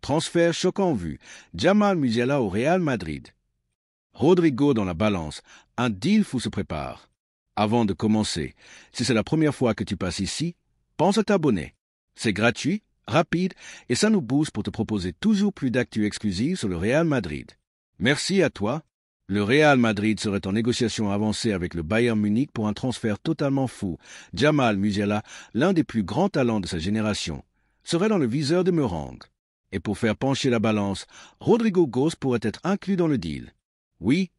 Transfert choquant en vue. Jamal Musiala au Real Madrid. Rodrigo dans la balance. Un deal fou se prépare. Avant de commencer, si c'est la première fois que tu passes ici, pense à t'abonner. C'est gratuit, rapide et ça nous booste pour te proposer toujours plus d'actu exclusives sur le Real Madrid. Merci à toi. Le Real Madrid serait en négociation avancée avec le Bayern Munich pour un transfert totalement fou. Jamal Musiala, l'un des plus grands talents de sa génération, serait dans le viseur de Meringue. Et pour faire pencher la balance, Rodrigo Goes pourrait être inclus dans le deal. Oui,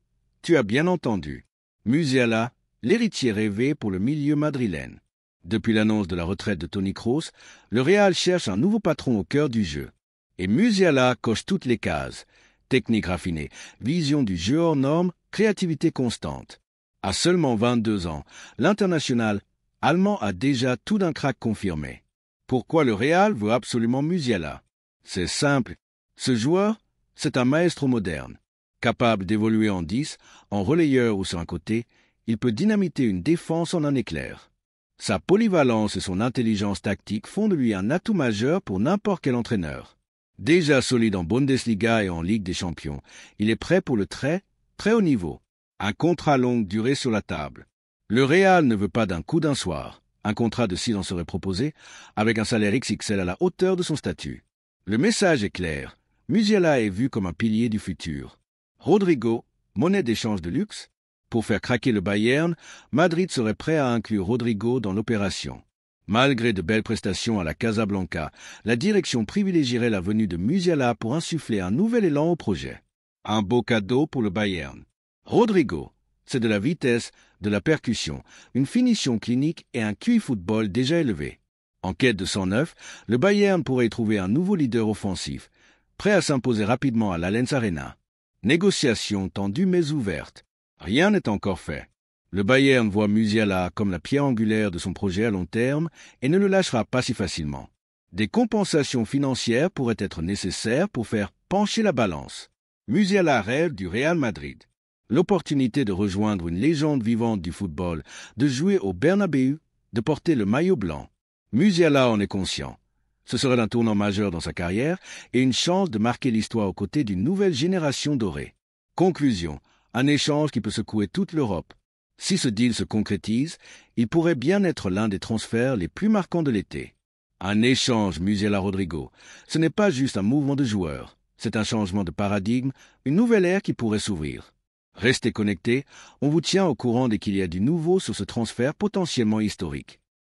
tu as bien entendu. Musiala, l'héritier rêvé pour le milieu madrilène. Depuis l'annonce de la retraite de Toni Kroos, le Real cherche un nouveau patron au cœur du jeu. Et Musiala coche toutes les cases. Technique raffinée, vision du jeu hors norme, créativité constante. À seulement 22 ans, l'international allemand a déjà tout d'un crack confirmé. Pourquoi le Real veut absolument Musiala? C'est simple. Ce joueur, c'est un maestro moderne. Capable d'évoluer en 10, en relayeur ou sur un côté, il peut dynamiter une défense en un éclair. Sa polyvalence et son intelligence tactique font de lui un atout majeur pour n'importe quel entraîneur. Déjà solide en Bundesliga et en Ligue des Champions, il est prêt pour le très haut niveau. Un contrat longue durée sur la table. Le Real ne veut pas d'un coup d'un soir. Un contrat de 6 ans serait proposé, avec un salaire XXL à la hauteur de son statut. Le message est clair. Musiala est vu comme un pilier du futur. Rodrigo, monnaie d'échange de luxe. Pour faire craquer le Bayern, Madrid serait prêt à inclure Rodrigo dans l'opération. Malgré de belles prestations à la Casablanca, la direction privilégierait la venue de Musiala pour insuffler un nouvel élan au projet. Un beau cadeau pour le Bayern. Rodrigo, c'est de la vitesse, de la percussion, une finition clinique et un QI football déjà élevé. En quête de 109, le Bayern pourrait y trouver un nouveau leader offensif, prêt à s'imposer rapidement à l'Allianz Arena. Négociation tendue mais ouverte. Rien n'est encore fait. Le Bayern voit Musiala comme la pierre angulaire de son projet à long terme et ne le lâchera pas si facilement. Des compensations financières pourraient être nécessaires pour faire pencher la balance. Musiala rêve du Real Madrid. L'opportunité de rejoindre une légende vivante du football, de jouer au Bernabéu, de porter le maillot blanc. Musiala en est conscient. Ce serait un tournant majeur dans sa carrière et une chance de marquer l'histoire aux côtés d'une nouvelle génération dorée. Conclusion, un échange qui peut secouer toute l'Europe. Si ce deal se concrétise, il pourrait bien être l'un des transferts les plus marquants de l'été. Un échange Musiala-Rodrigo, ce n'est pas juste un mouvement de joueurs, c'est un changement de paradigme, une nouvelle ère qui pourrait s'ouvrir. Restez connectés, on vous tient au courant dès qu'il y a du nouveau sur ce transfert potentiellement historique.